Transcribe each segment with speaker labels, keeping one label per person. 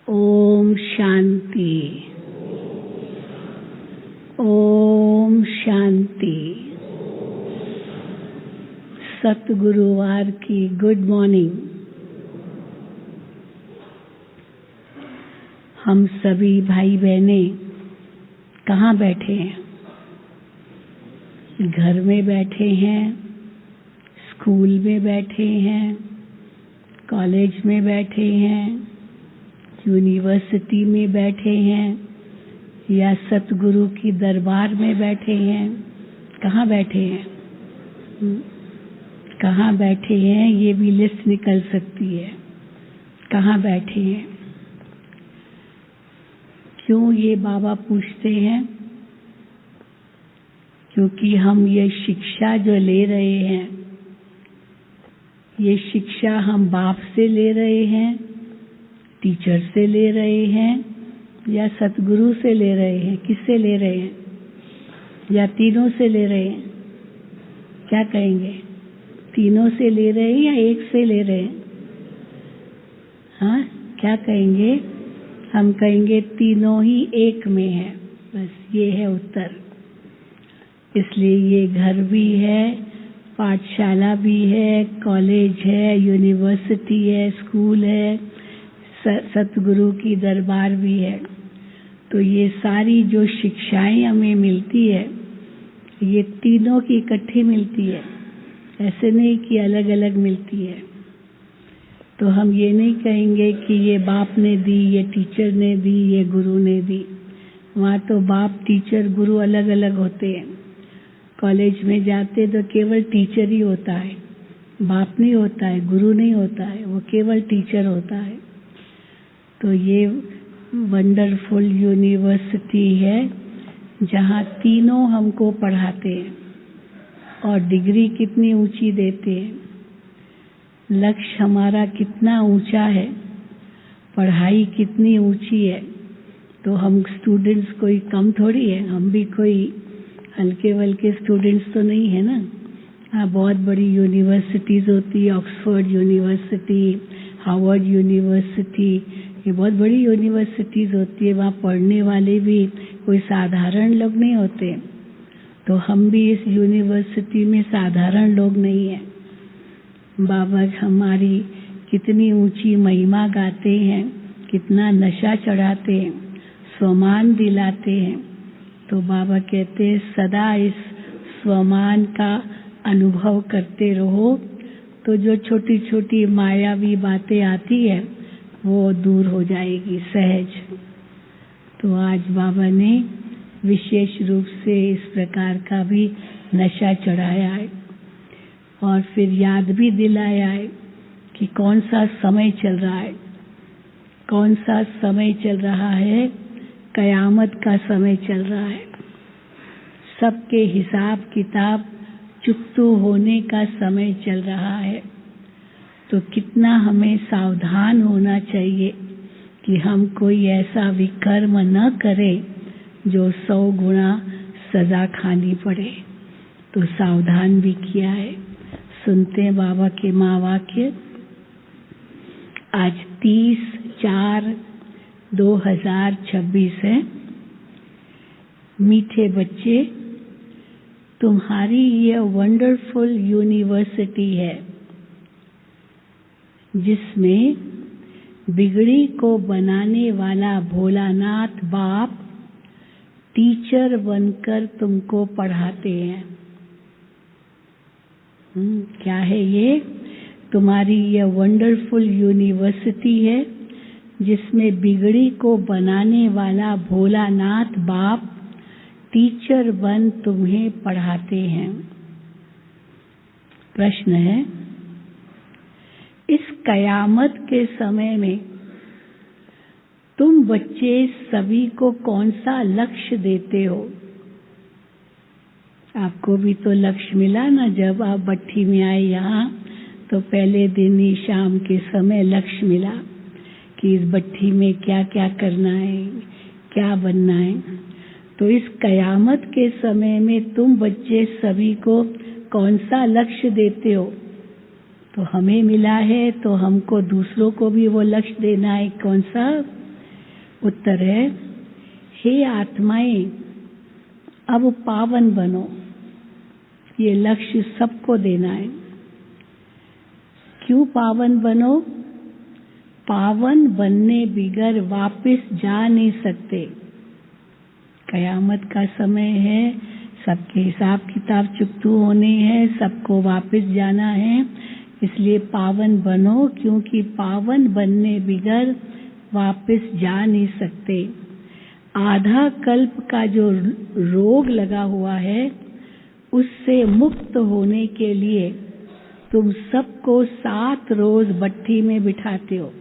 Speaker 1: ओम शांति। ओम शांति। सतगुरुवार की good morning. हम सभी भाई बहनें कहाँ बैठे हैं? घर में बैठे हैं, स्कूल में बैठे हैं, कॉलेज में बैठे हैं, यूनिवर्सिटी में बैठे हैं या सतगुरु की दरबार में बैठे हैं। कहाँ बैठे हैं? कहाँ बैठे हैं ये भी लिस्ट निकल सकती है। कहाँ बैठे हैं? क्यों ये बाबा पूछते हैं? क्योंकि हम ये शिक्षा जो ले रहे हैं, ये शिक्षा हम बाप से ले रहे हैं, टीचर से ले रहे हैं या सतगुरु से ले रहे हैं? किससे ले रहे हैं? या तीनों से ले रहे हैं? क्या कहेंगे? तीनों से ले रहे हैं या एक से ले रहे हैं? हाँ, क्या कहेंगे? हम कहेंगे तीनों ही एक में है। बस ये है उत्तर। इसलिए ये घर भी है, पाठशाला भी है, कॉलेज है, यूनिवर्सिटी है, स्कूल है, सतगुरु की दरबार भी है। तो ये सारी जो शिक्षाएं हमें मिलती है, ये तीनों की इकट्ठी मिलती है। ऐसे नहीं कि अलग अलग मिलती है। तो हम ये नहीं कहेंगे कि ये बाप ने दी, ये टीचर ने दी, ये गुरु ने दी। वहाँ तो बाप, टीचर, गुरु अलग अलग होते हैं। कॉलेज में जाते तो केवल टीचर ही होता है, बाप नहीं होता है, गुरु नहीं होता है, वो केवल टीचर होता है। तो ये वंडरफुल यूनिवर्सिटी है जहाँ तीनों हमको पढ़ाते हैं और डिग्री कितनी ऊंची देते हैं। लक्ष्य हमारा कितना ऊंचा है, पढ़ाई कितनी ऊंची है। तो हम स्टूडेंट्स कोई कम थोड़ी है, हम भी कोई हल्के वल्के स्टूडेंट्स तो नहीं है ना। हाँ, बहुत बड़ी यूनिवर्सिटीज़ होती है, ऑक्सफोर्ड यूनिवर्सिटी, हार्वर्ड यूनिवर्सिटी, ये बहुत बड़ी यूनिवर्सिटीज़ होती है। वहाँ पढ़ने वाले भी कोई साधारण लोग नहीं होते। तो हम भी इस यूनिवर्सिटी में साधारण लोग नहीं हैं। बाबा हमारी कितनी ऊंची महिमा गाते हैं, कितना नशा चढ़ाते हैं, स्वमान दिलाते हैं। तो बाबा कहते हैं सदा इस स्वमान का अनुभव करते रहो, तो जो छोटी छोटी मायावी बातें आती है वो दूर हो जाएगी सहज। तो आज बाबा ने विशेष रूप से इस प्रकार का भी नशा चढ़ाया है और फिर याद भी दिलाया है कि कौन सा समय चल रहा है। कौन सा समय चल रहा है? कयामत का समय चल रहा है। सबके हिसाब किताब चुकतू होने का समय चल रहा है। तो कितना हमें सावधान होना चाहिए कि हम कोई ऐसा विकर्म न करें जो 100 गुना सजा खानी पड़े। तो सावधान भी किया है। सुनते हैं बाबा के महावाक्य। आज 30/4/2026 है। मीठे बच्चे, तुम्हारी ये वंडरफुल यूनिवर्सिटी है जिसमें बिगड़ी को बनाने वाला भोलानाथ बाप टीचर बनकर तुमको पढ़ाते हैं। क्या है ये? तुम्हारी ये वंडरफुल यूनिवर्सिटी है जिसमें बिगड़ी को बनाने वाला भोलानाथ बाप टीचर बन तुम्हें पढ़ाते हैं। प्रश्न है, इस कयामत के समय में तुम बच्चे सभी को कौन सा लक्ष्य देते हो? आपको भी तो लक्ष्य मिला ना, जब आप भट्ठी में आए यहाँ तो पहले दिन ही शाम के समय लक्ष्य मिला कि इस भट्ठी में क्या क्या करना है, क्या बनना है। तो इस कयामत के समय में तुम बच्चे सभी को कौन सा लक्ष्य देते हो? तो हमें मिला है तो हमको दूसरों को भी वो लक्ष्य देना है। कौन सा? उत्तर है, हे आत्माएं, अब पावन बनो। ये लक्ष्य सबको देना है। क्यों पावन बनो? पावन बनने बिगर वापस जा नहीं सकते। कयामत का समय है, सबके हिसाब किताब चुकतू होने हैं, सबको वापस जाना है। इसलिए पावन बनो, क्योंकि पावन बनने बिगर वापस जा नहीं सकते। आधा कल्प का जो रोग लगा हुआ है, उससे मुक्त होने के लिए तुम सबको 7 रोज भट्ठी में बिठाते हो।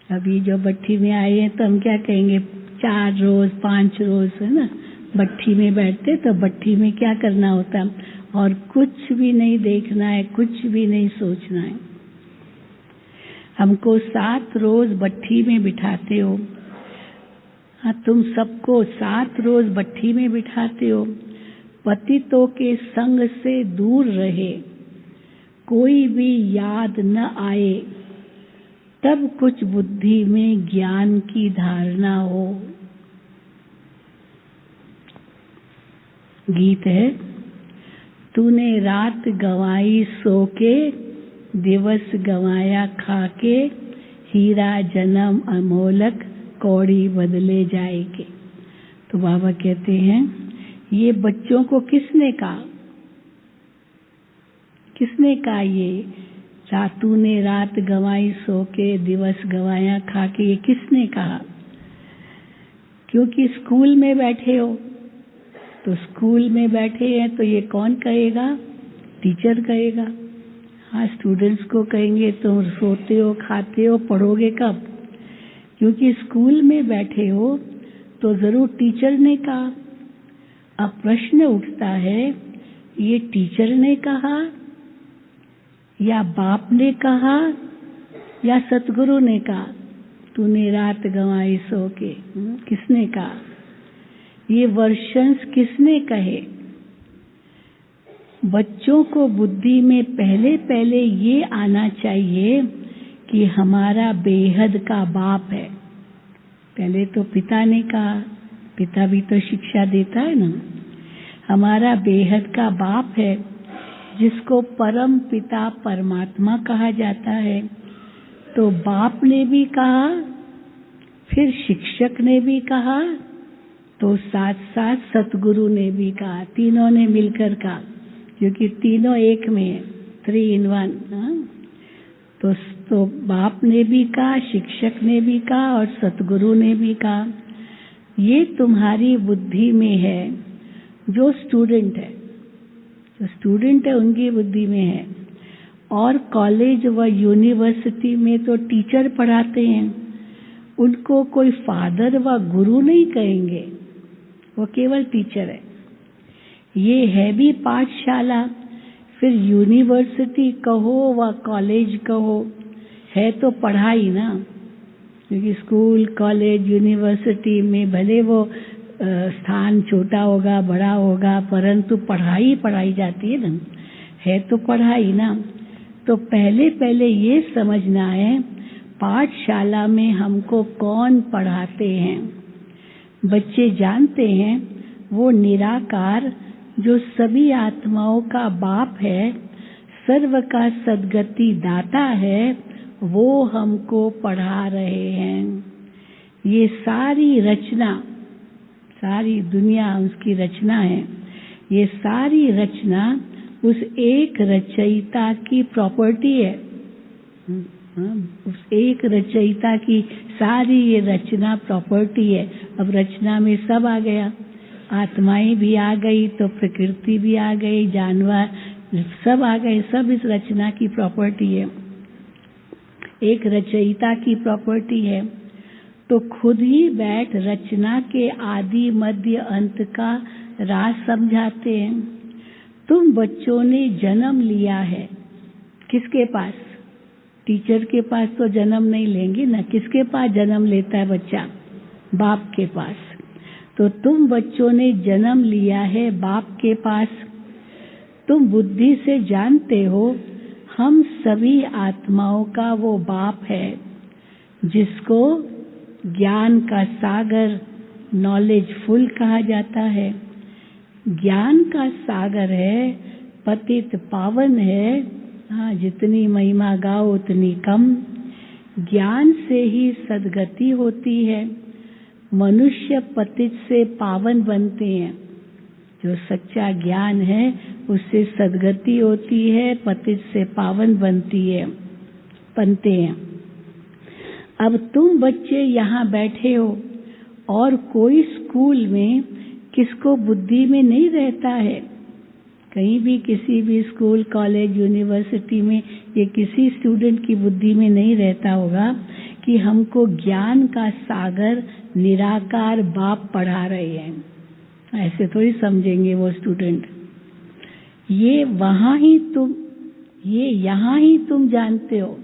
Speaker 1: अभी जो भट्ठी में आए हैं तो हम क्या कहेंगे, 4 रोज 5 रोज, है ना, भट्ठी में बैठते। तो भट्ठी में क्या करना होता है? और कुछ भी नहीं देखना है, कुछ भी नहीं सोचना है। हमको 7 रोज भट्ठी में बिठाते हो। हाँ, तुम सबको 7 रोज भट्ठी में बिठाते हो। पतितों के संग से दूर रहे, कोई भी याद न आए, तब कुछ बुद्धि में ज्ञान की धारणा हो। गीत है, तूने रात गंवाई सो के, दिवस गंवाया खा के, हीरा जन्म अमोलक, कौड़ी बदले जाएगे। तो बाबा कहते हैं, ये बच्चों को किसने कहा? किसने कहा ये तूने रात गंवाई सो के, दिवस गंवाया खा के? ये किसने कहा? क्योंकि स्कूल में बैठे हो। तो स्कूल में बैठे हैं तो ये कौन कहेगा? टीचर कहेगा। हाँ, स्टूडेंट्स को कहेंगे तुम सोते हो, खाते हो, पढ़ोगे कब? क्योंकि स्कूल में बैठे हो तो जरूर टीचर ने कहा। अब प्रश्न उठता है, ये टीचर ने कहा या बाप ने कहा या सतगुरु ने कहा? तूने रात गंवाई सो के, किसने कहा? ये वर्षन्स किसने कहे? बच्चों को बुद्धि में पहले पहले ये आना चाहिए कि हमारा बेहद का बाप है। पहले तो पिता ने कहा, पिता भी तो शिक्षा देता है ना। हमारा बेहद का बाप है, जिसको परम पिता परमात्मा कहा जाता है। तो बाप ने भी कहा, फिर शिक्षक ने भी कहा, तो साथ साथ सतगुरु ने भी कहा। तीनों ने मिलकर कहा, क्योंकि तीनों एक में है, 3 in 1। तो बाप ने भी कहा, शिक्षक ने भी कहा और सतगुरु ने भी कहा। ये तुम्हारी बुद्धि में है। जो स्टूडेंट है उनकी बुद्धि में है। और कॉलेज व यूनिवर्सिटी में तो टीचर पढ़ाते हैं, उनको कोई फादर व गुरु नहीं कहेंगे, वो केवल टीचर है। ये है भी पाठशाला, फिर यूनिवर्सिटी कहो व कॉलेज कहो, है तो पढ़ाई ना। क्योंकि स्कूल, कॉलेज, यूनिवर्सिटी में भले वो स्थान छोटा होगा, बड़ा होगा, परंतु पढ़ाई जाती है ना, है तो पढ़ाई ना। तो पहले पहले ये समझना है, पाठशाला में हमको कौन पढ़ाते हैं। बच्चे जानते हैं वो निराकार जो सभी आत्माओं का बाप है, सर्व का सद्गति दाता है, वो हमको पढ़ा रहे हैं। ये सारी रचना, सारी दुनिया उसकी रचना है। ये सारी रचना उस एक रचयिता की प्रॉपर्टी है। उस एक रचयिता की सारी ये रचना प्रॉपर्टी है। अब रचना में सब आ गया, आत्माएं भी आ गई, तो प्रकृति भी आ गई, जानवर सब आ गए, सब इस रचना की प्रॉपर्टी है, एक रचयिता की प्रॉपर्टी है। तो खुद ही बैठ रचना के आदि मध्य अंत का राज समझाते हैं। तुम बच्चों ने जन्म लिया है, किसके पास? टीचर के पास तो जन्म नहीं लेंगे ना। किसके पास जन्म लेता है बच्चा? बाप के पास। तो तुम बच्चों ने जन्म लिया है बाप के पास। तुम बुद्धि से जानते हो हम सभी आत्माओं का वो बाप है, जिसको ज्ञान का सागर नॉलेजफुल कहा जाता है। ज्ञान का सागर है, पतित पावन है। हाँ, जितनी महिमा गाओ उतनी कम। ज्ञान से ही सद्गति होती है। मनुष्य पतित से पावन बनते हैं। जो सच्चा ज्ञान है उससे सद्गति होती है, पतित से पावन बनते हैं। अब तुम बच्चे यहाँ बैठे हो और कोई स्कूल में किसको बुद्धि में नहीं रहता है। कहीं भी किसी भी स्कूल, कॉलेज, यूनिवर्सिटी में ये किसी स्टूडेंट की बुद्धि में नहीं रहता होगा कि हमको ज्ञान का सागर निराकार बाप पढ़ा रहे हैं। ऐसे थोड़ी समझेंगे वो स्टूडेंट। ये यहाँ ही तुम जानते हो।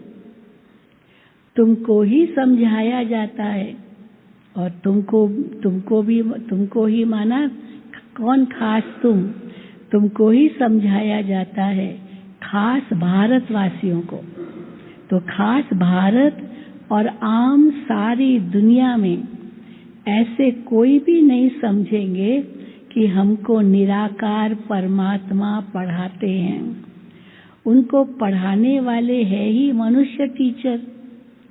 Speaker 1: तुमको ही समझाया जाता है और तुमको ही माना कौन खास तुमको ही समझाया जाता है, खास भारतवासियों को। तो खास भारत और आम सारी दुनिया में ऐसे कोई भी नहीं समझेंगे कि हमको निराकार परमात्मा पढ़ाते हैं। उनको पढ़ाने वाले है ही मनुष्य टीचर।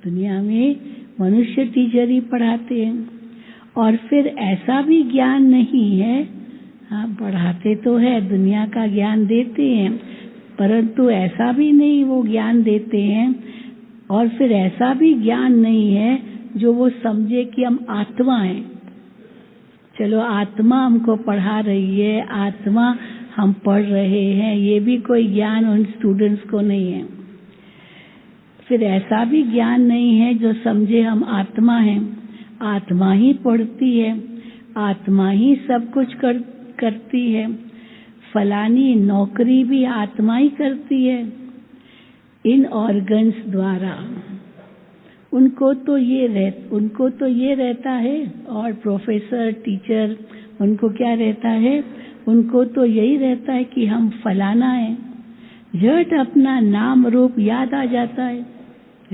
Speaker 1: दुनिया में मनुष्य टीचर ही पढ़ाते हैं। और फिर ऐसा भी ज्ञान नहीं है, हाँ पढ़ाते तो है, दुनिया का ज्ञान देते हैं, परंतु ऐसा भी नहीं वो ज्ञान देते हैं। और फिर ऐसा भी ज्ञान नहीं है जो वो समझे कि हम आत्मा हैं। चलो आत्मा हमको पढ़ा रही है, आत्मा हम पढ़ रहे हैं, ये भी कोई ज्ञान उन स्टूडेंट्स को नहीं है। फिर ऐसा भी ज्ञान नहीं है जो समझे हम आत्मा हैं। आत्मा ही पढ़ती है, आत्मा ही सब कुछ करती है। फलानी नौकरी भी आत्मा ही करती है इन ऑर्गन्स द्वारा। उनको तो ये रहता है। और प्रोफेसर, टीचर, उनको क्या रहता है? उनको तो यही रहता है कि हम फलाना है। झट अपना नाम रूप याद आ जाता है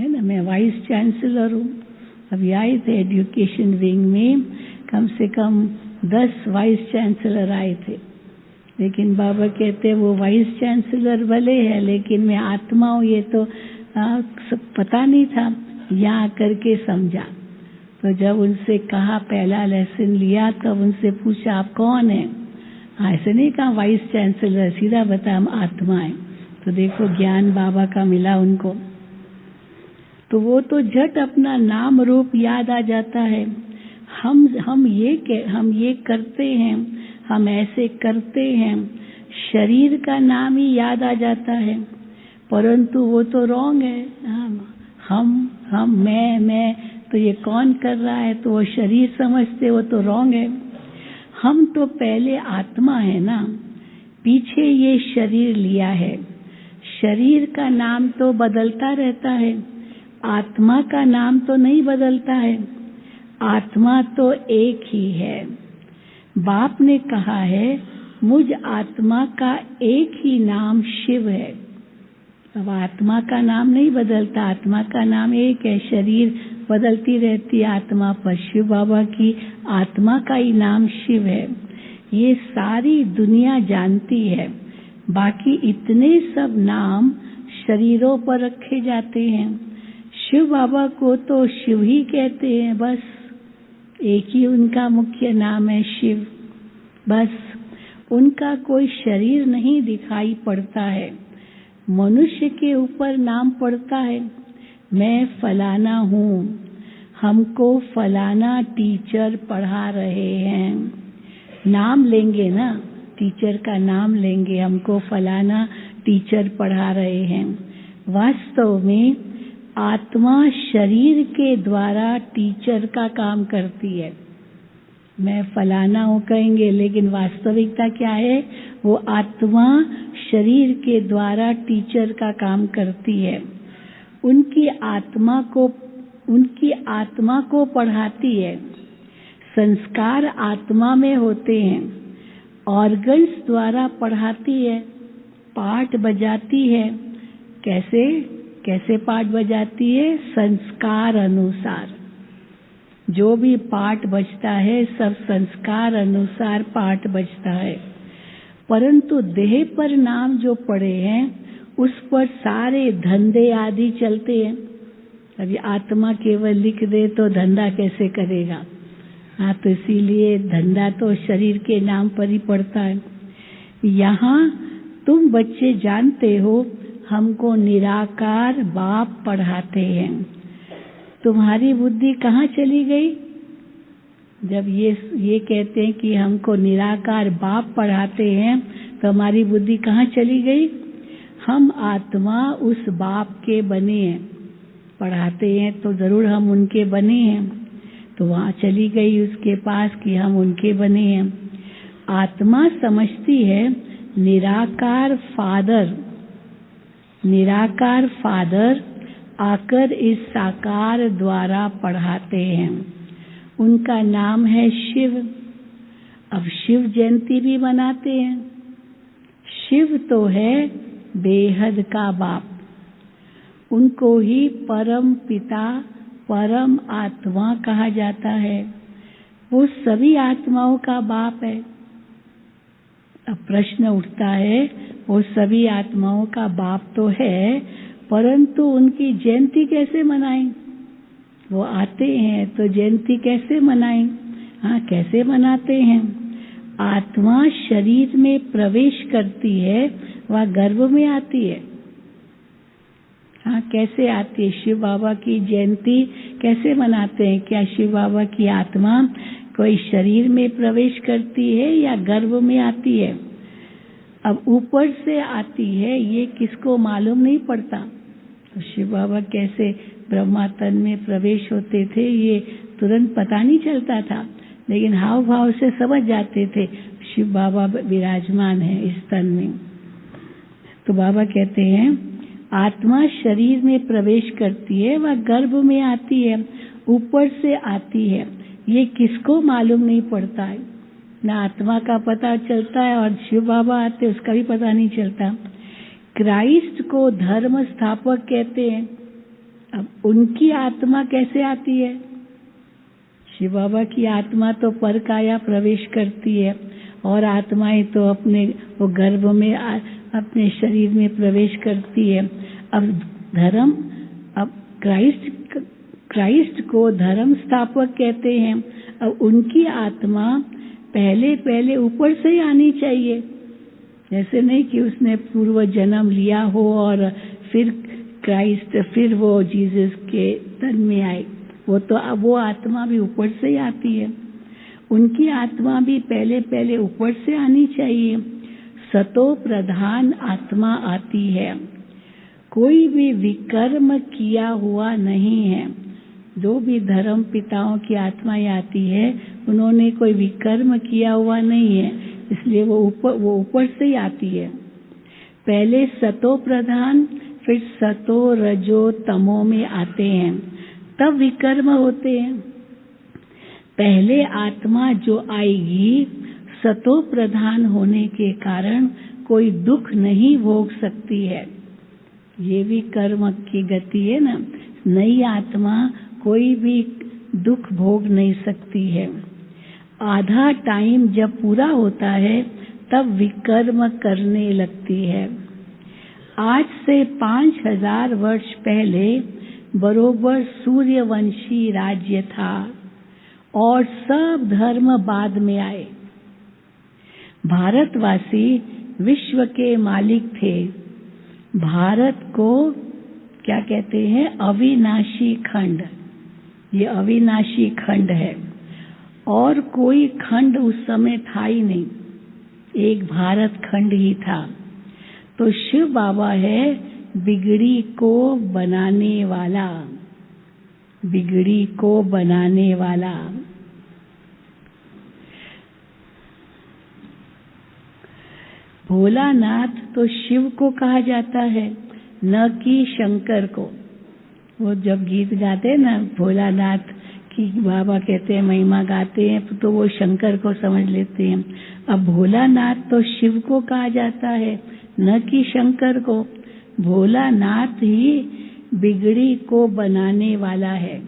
Speaker 1: ना। मैं वाइस चांसलर हूँ। अभी आए थे एजुकेशन विंग में, कम से कम 10 वाइस चांसलर आए थे। लेकिन बाबा कहते वो वाइस चांसलर भले है, लेकिन मैं आत्मा हूँ ये तो पता नहीं था, यहाँ करके समझा। तो जब उनसे कहा, पहला लेसन लिया, तब उनसे पूछा आप कौन है? ऐसे नहीं कहा वाइस चांसलर, सीधा बता हम आत्मा है। तो देखो ज्ञान बाबा का मिला उनको। तो वो तो झट अपना नाम रूप याद आ जाता है। हम ये करते हैं, हम ऐसे करते हैं, शरीर का नाम ही याद आ जाता है, परंतु वो तो रॉन्ग है। हम मैं तो ये कौन कर रहा है? तो वो शरीर समझते, वो तो रॉन्ग है। हम तो पहले आत्मा है ना, पीछे ये शरीर लिया है। शरीर का नाम तो बदलता रहता है, आत्मा का नाम तो नहीं बदलता है। आत्मा तो एक ही है। बाप ने कहा है मुझ आत्मा का एक ही नाम शिव है। अब आत्मा का नाम नहीं बदलता, आत्मा का नाम एक है। शरीर बदलती रहती है आत्मा पर। शिव बाबा की आत्मा का ही नाम शिव है। ये सारी दुनिया जानती है। बाकी इतने सब नाम शरीरों पर रखे जाते हैं। शिव बाबा को तो शिव ही कहते हैं, बस एक ही उनका मुख्य नाम है शिव। बस उनका कोई शरीर नहीं दिखाई पड़ता है। मनुष्य के ऊपर नाम पड़ता है, मैं फलाना हूँ, हमको फलाना टीचर पढ़ा रहे हैं। नाम लेंगे ना, टीचर का नाम लेंगे, हमको फलाना टीचर पढ़ा रहे हैं। वास्तव में आत्मा शरीर के द्वारा टीचर का काम करती है। मैं फलाना हूँ कहेंगे, लेकिन वास्तविकता क्या है? वो आत्मा शरीर के द्वारा टीचर का काम करती है। उनकी आत्मा को पढ़ाती है। संस्कार आत्मा में होते हैं, ऑर्गन्स द्वारा पढ़ाती है, पाठ बजाती है। कैसे पाठ बजाती है? संस्कार अनुसार। जो भी पाठ बजता है सब संस्कार अनुसार पाठ बजता है, परंतु देह पर नाम जो पड़े हैं उस पर सारे धंधे आदि चलते हैं। अभी आत्मा केवल लिख दे तो धंधा कैसे करेगा? हाँ, तो इसीलिए धंधा तो शरीर के नाम पर ही पड़ता है। यहाँ तुम बच्चे जानते हो हमको निराकार बाप पढ़ाते हैं। तुम्हारी बुद्धि कहाँ चली गई? जब ये कहते हैं कि हमको निराकार बाप पढ़ाते हैं तो हमारी बुद्धि कहाँ चली गई? हम आत्मा उस बाप के बने हैं, पढ़ाते हैं तो जरूर हम उनके बने हैं, तो वहाँ चली गई उसके पास कि हम उनके बने हैं। आत्मा समझती है निराकार फादर आकर इस साकार द्वारा पढ़ाते हैं। उनका नाम है शिव। अब शिव जयंती भी मनाते हैं। शिव तो है बेहद का बाप, उनको ही परम पिता परम आत्मा कहा जाता है। वो सभी आत्माओं का बाप है। अब प्रश्न उठता है, वो सभी आत्माओं का बाप तो है, परंतु उनकी जयंती कैसे मनाएं? वो आते हैं तो जयंती कैसे मनाएं? हाँ, कैसे मनाते हैं? आत्मा शरीर में प्रवेश करती है, वह गर्भ में आती है। हाँ, कैसे आती है? शिव बाबा की जयंती कैसे मनाते हैं? क्या शिव बाबा की आत्मा कोई शरीर में प्रवेश करती है या गर्भ में आती है? अब ऊपर से आती है ये किसको मालूम नहीं पड़ता। तो शिव बाबा कैसे ब्रह्मा तन में प्रवेश होते थे ये तुरंत पता नहीं चलता था, लेकिन हाव भाव से समझ जाते थे शिव बाबा विराजमान है इस तन में। तो बाबा कहते हैं आत्मा शरीर में प्रवेश करती है, वह गर्भ में आती है, ऊपर से आती है, ये किसको मालूम नहीं पड़ता है। ना आत्मा का पता चलता है और शिव बाबा आते उसका भी पता नहीं चलता। क्राइस्ट को धर्म स्थापक कहते हैं। अब उनकी आत्मा कैसे आती है? शिव बाबा की आत्मा तो पर काया प्रवेश करती है और आत्माएं तो अपने वो गर्भ में अपने शरीर में प्रवेश करती है। अब क्राइस्ट को धर्म स्थापक कहते हैं। अब उनकी आत्मा पहले ऊपर से ही आनी चाहिए, जैसे नहीं कि उसने पूर्व जन्म लिया हो और फिर क्राइस्ट फिर वो जीसस के तन में आए। वो आत्मा भी ऊपर से ही आती है। उनकी आत्मा भी पहले ऊपर से आनी चाहिए। सतो प्रधान आत्मा आती है। कोई भी विकर्म किया हुआ नहीं है। जो भी धर्म पिताओं की आत्माएं आती है उन्होंने कोई विकर्म किया हुआ नहीं है, इसलिए वो ऊपर से ही आती है। पहले सतो प्रधान फिर सतो रजो तमो में आते हैं, तब विकर्म होते हैं। पहले आत्मा जो आएगी सतो प्रधान होने के कारण कोई दुख नहीं भोग सकती है। ये भी कर्म की गति है ना। नई आत्मा कोई भी दुख भोग नहीं सकती है। आधा टाइम जब पूरा होता है तब विकर्म करने लगती है। आज से 5000 वर्ष पहले बरोबर सूर्यवंशी राज्य था और सब धर्म बाद में आए। भारतवासी विश्व के मालिक थे। भारत को क्या कहते हैं? अविनाशी खंड। ये अविनाशी खंड है और कोई खंड उस समय था ही नहीं, एक भारत खंड ही था। तो शिव बाबा है बिगड़ी को बनाने वाला, बिगड़ी को बनाने वाला। भोलानाथ तो शिव को कहा जाता है, न कि शंकर को। वो जब गीत गाते हैं ना भोलानाथ की, बाबा कहते हैं महिमा गाते हैं तो वो शंकर को समझ लेते हैं। अब भोलानाथ तो शिव को कहा जाता है, न कि शंकर को। भोलानाथ ही बिगड़ी को बनाने वाला है।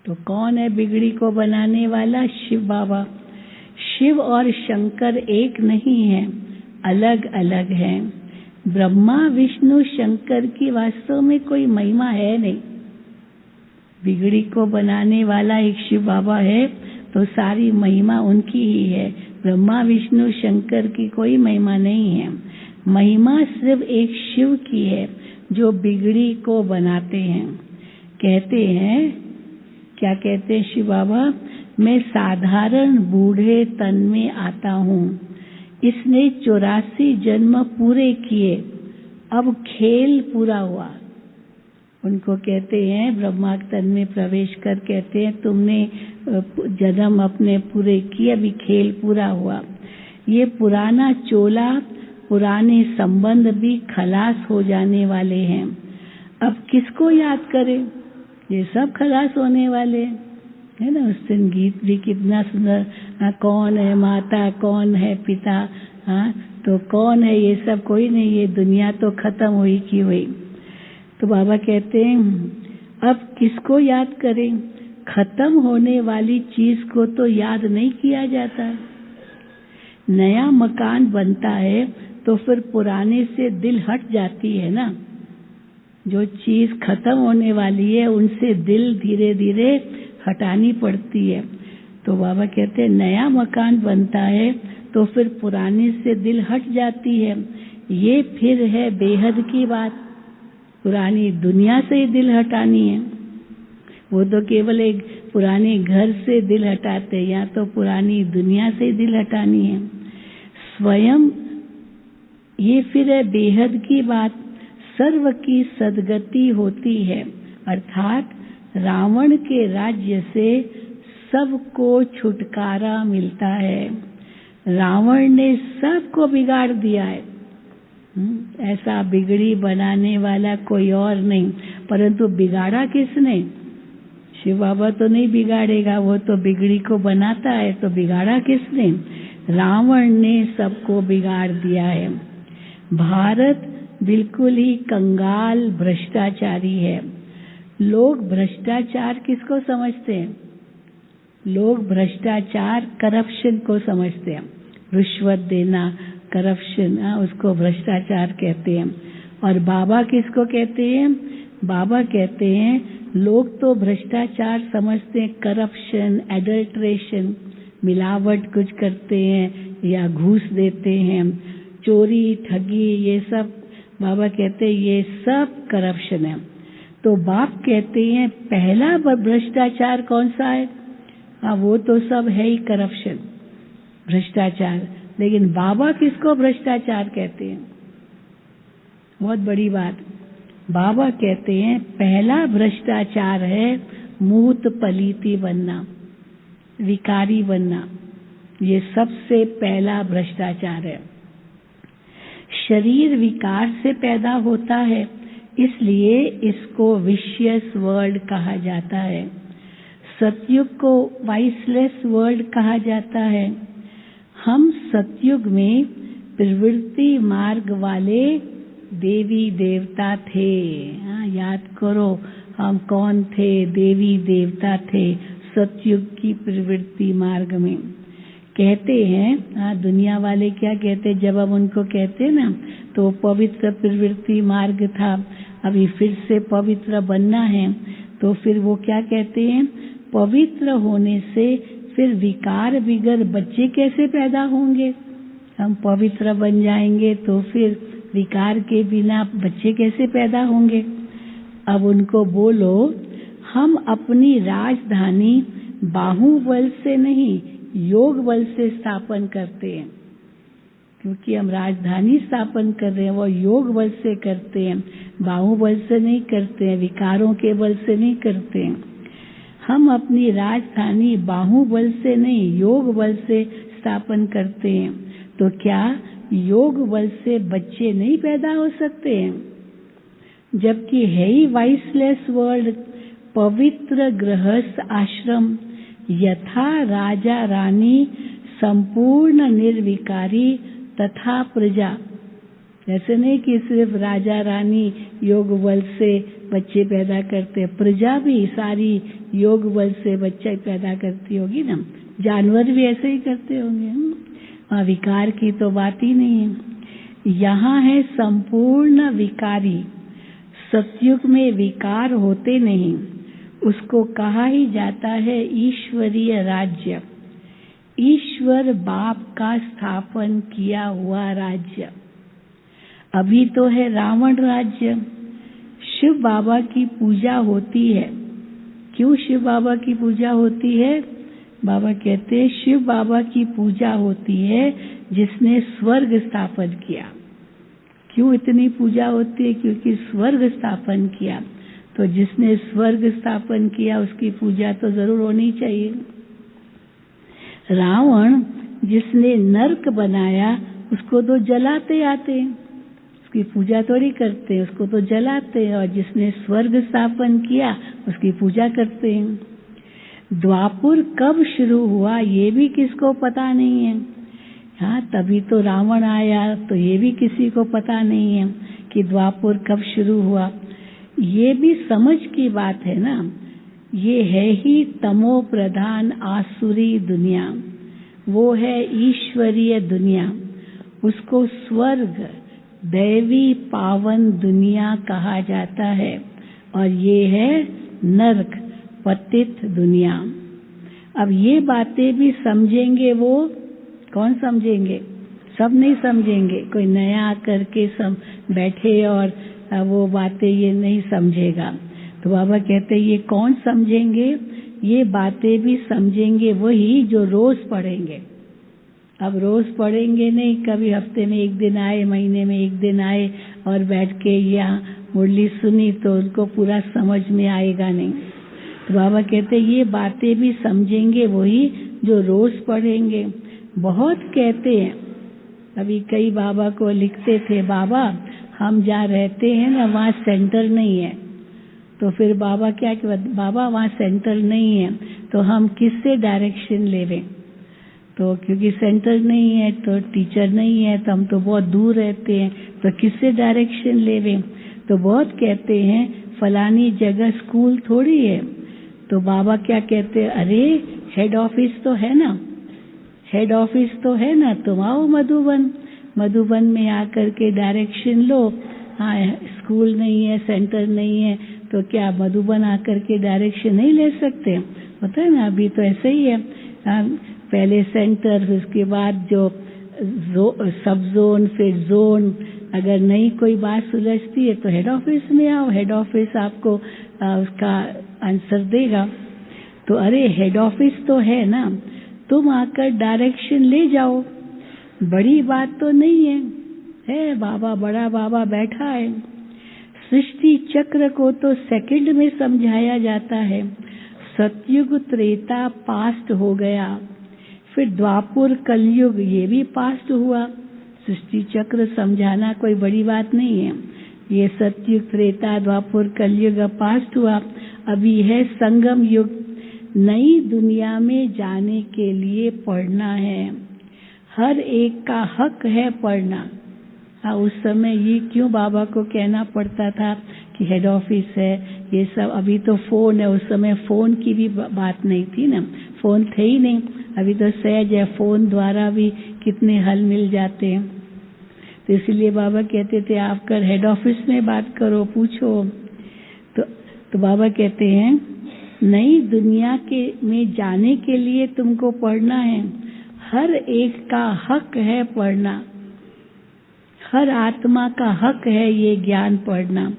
Speaker 1: तो कौन है बिगड़ी को बनाने वाला? शिव बाबा। शिव और शंकर एक नहीं है, अलग अलग हैं। ब्रह्मा विष्णु शंकर की वास्तव में कोई महिमा है नहीं। बिगड़ी को बनाने वाला एक शिव बाबा है तो सारी महिमा उनकी ही है। ब्रह्मा विष्णु शंकर की कोई महिमा नहीं है। महिमा सिर्फ एक शिव की है जो बिगड़ी को बनाते हैं। कहते हैं, क्या कहते हैं शिव बाबा? मैं साधारण बूढ़े तन में आता हूँ, इसने 84 जन्म पूरे किए, अब खेल पूरा हुआ। उनको कहते हैं, ब्रह्मा तन में प्रवेश कर कहते हैं तुमने जन्म अपने पूरे किए, अभी खेल पूरा हुआ। ये पुराना चोला, पुराने संबंध भी खलास हो जाने वाले हैं। अब किसको याद करें? ये सब खलास होने वाले हैं, है ना। उस दिन गीत भी कितना सुंदर, कौन है माता, कौन है पिता, हाँ तो कौन है ये सब? कोई नहीं, ये दुनिया तो खत्म हुई की हुई। तो बाबा कहते हैं अब किसको याद करें? खत्म होने वाली चीज को तो याद नहीं किया जाता। नया मकान बनता है तो फिर पुराने से दिल हट जाती है ना। जो चीज खत्म होने वाली है उनसे दिल धीरे धीरे हटानी पड़ती है। तो बाबा कहते हैं नया मकान बनता है तो फिर पुराने से दिल हट जाती है। ये फिर है बेहद की बात। पुरानी दुनिया से ही दिल हटानी है। वो तो केवल एक पुराने घर से दिल हटाते हैं, या तो पुरानी दुनिया से ही दिल हटानी है। स्वयं ये फिर है बेहद की बात। सर्व की सदगति होती है, अर्थात रावण के राज्य से सबको छुटकारा मिलता है। रावण ने सबको बिगाड़ दिया है। ऐसा बिगड़ी बनाने वाला कोई और नहीं, परंतु बिगाड़ा किसने? शिव बाबा तो नहीं बिगाड़ेगा, वो तो बिगड़ी को बनाता है। तो बिगाड़ा किसने? रावण ने सबको बिगाड़ दिया है। भारत बिल्कुल ही कंगाल भ्रष्टाचारी है। लोग भ्रष्टाचार किसको समझते हैं? लोग भ्रष्टाचार करप्शन को समझते हैं। रिश्वत देना, करप्शन, उसको भ्रष्टाचार कहते हैं। और बाबा किसको कहते हैं? बाबा कहते हैं लोग तो भ्रष्टाचार समझते हैं करप्शन, एडल्ट्रेशन, मिलावट कुछ करते हैं या घूस देते हैं, चोरी ठगी, ये सब बाबा कहते हैं ये सब करप्शन है। तो बाप कहते हैं पहला भ्रष्टाचार कौन सा है? वो तो सब है ही करप्शन, भ्रष्टाचार। लेकिन बाबा किसको भ्रष्टाचार कहते हैं? बहुत बड़ी बात। बाबा कहते हैं पहला भ्रष्टाचार है मूत पलीती बनना, विकारी बनना। ये सबसे पहला भ्रष्टाचार है। शरीर विकार से पैदा होता है, इसलिए इसको विशियस वर्ल्ड कहा जाता है। सतयुग को वाइसलेस वर्ल्ड कहा जाता है। हम सतयुग में प्रवृत्ति मार्ग वाले देवी देवता थे। याद करो हम कौन थे? देवी देवता थे सतयुग की प्रवृत्ति मार्ग में। कहते हैं दुनिया वाले क्या कहते हैं? जब हम उनको कहते हैं ना तो पवित्र प्रवृत्ति मार्ग था, अभी फिर से पवित्र बनना है। तो फिर वो क्या कहते हैं? पवित्र होने से फिर विकार बिगर बच्चे कैसे पैदा होंगे? हम पवित्र बन जाएंगे तो फिर विकार के बिना बच्चे कैसे पैदा होंगे? अब उनको बोलो हम अपनी राजधानी बाहुबल से नहीं योग बल से स्थापन करते हैं। क्योंकि हम राजधानी स्थापन कर रहे हैं वो योग बल से करते हैं, बाहुबल से नहीं करते हैं, विकारों के बल से नहीं करते हैं। हम अपनी राजधानी बाहुबल से नहीं योग बल से स्थापन करते हैं। तो क्या योग बल से बच्चे नहीं पैदा हो सकते हैं? जबकि है ही वाइसलेस वर्ल्ड, पवित्र गृहस्थ आश्रम, यथा राजा रानी, संपूर्ण निर्विकारी तथा प्रजा। ऐसे नहीं कि सिर्फ राजा रानी योग बल से बच्चे पैदा करते, प्रजा भी सारी योग बल से बच्चे पैदा करती होगी ना। जानवर भी ऐसे ही करते होंगे। वहाँ विकार की तो बात ही नहीं है। यहाँ है संपूर्ण विकारी। सतयुग में विकार होते नहीं, उसको कहा ही जाता है ईश्वरीय राज्य। ईश्वर बाप का स्थापन किया हुआ राज्य। अभी तो है रावण राज्य। शिव बाबा की पूजा होती है। क्यों शिव बाबा की पूजा होती है? बाबा कहते हैं शिव बाबा की पूजा होती है जिसने स्वर्ग स्थापन किया। क्यों इतनी पूजा होती है? क्योंकि स्वर्ग स्थापन किया। तो जिसने स्वर्ग स्थापन किया उसकी पूजा तो जरूर होनी चाहिए। रावण जिसने नरक बनाया उसको तो जलाते आते हैं, उसकी पूजा थोड़ी करते हैं, उसको तो जलाते हैं। और जिसने स्वर्ग स्थापन किया उसकी पूजा करते हैं। द्वापुर कब शुरू हुआ ये भी किसको पता नहीं है। हाँ, तभी तो रावण आया, तो ये भी किसी को पता नहीं है कि द्वापुर कब शुरू हुआ। ये भी समझ की बात है ना। ये है ही तमो प्रधान आसुरी दुनिया, वो है ईश्वरीय दुनिया। उसको स्वर्ग दैवी पावन दुनिया कहा जाता है। और ये है नरक पतित दुनिया। अब ये बातें भी समझेंगे वो कौन समझेंगे? सब नहीं समझेंगे। कोई नया आकर के सब बैठे और वो बातें ये नहीं समझेगा। तो बाबा कहते ये कौन समझेंगे? ये बातें भी समझेंगे वही जो रोज पढ़ेंगे। अब रोज पढ़ेंगे नहीं, कभी हफ्ते में एक दिन आए, महीने में एक दिन आए और बैठ के यहाँ मुरली सुनी तो उनको पूरा समझ में आएगा नहीं। तो बाबा कहते ये बातें भी समझेंगे वही जो रोज पढ़ेंगे। बहुत कहते हैं, अभी कई बाबा को लिखते थे, बाबा हम जहाँ रहते हैं ना वहाँ सेंटर नहीं है। तो फिर बाबा क्या कहते, बाबा वहाँ सेंटर नहीं है तो हम किससे डायरेक्शन लेवें? तो क्योंकि सेंटर नहीं है तो टीचर नहीं है, तो हम तो बहुत दूर रहते हैं, तो किससे डायरेक्शन लेवें? तो बहुत कहते हैं फलानी जगह स्कूल थोड़ी है। तो बाबा क्या कहते हैं, अरे हेड ऑफिस तो है ना, हेड ऑफिस तो है ना, तुम आओ मधुबन, मधुबन में आकर के डायरेक्शन लो। हाँ, स्कूल नहीं है, सेंटर नहीं है, तो क्या मधुबन आकर के डायरेक्शन नहीं ले सकते? होता है ना, अभी तो ऐसे ही है। पहले सेंटर, फिर उसके बाद जो सब जोन, फिर जोन। अगर नहीं कोई बात सुलझती है तो हेड ऑफिस में आओ, हेड ऑफिस आपको उसका आंसर देगा। तो अरे हेड ऑफिस तो है ना, तुम आकर डायरेक्शन ले जाओ, बड़ी बात तो नहीं है बाबा, बड़ा बाबा बैठा है। सृष्टि चक्र को तो सेकंड में समझाया जाता है। सतयुग त्रेता पास्ट हो गया, फिर द्वापुर कलयुग ये भी पास्ट हुआ। सृष्टि चक्र समझाना कोई बड़ी बात नहीं है। ये सतयुग त्रेता द्वापुर कलयुग पास्ट हुआ। अभी है संगम युग। नई दुनिया में जाने के लिए पढ़ना है, हर एक का हक है पढ़ना। हाँ, उस समय ये क्यों बाबा को कहना पड़ता था कि हेड ऑफिस है ये सब? अभी तो फोन है, उस समय फोन की भी बात नहीं थी ना, फोन थे ही नहीं। अभी तो सहज है, फोन द्वारा भी कितने हल मिल जाते हैं। तो इसलिए बाबा कहते थे आप कर हेड ऑफिस में बात करो, पूछो। तो बाबा कहते हैं नई दुनिया के में जाने के लिए तुमको पढ़ना है, हर एक का हक है पढ़ना, हर आत्मा का हक है ये ज्ञान पढ़ना।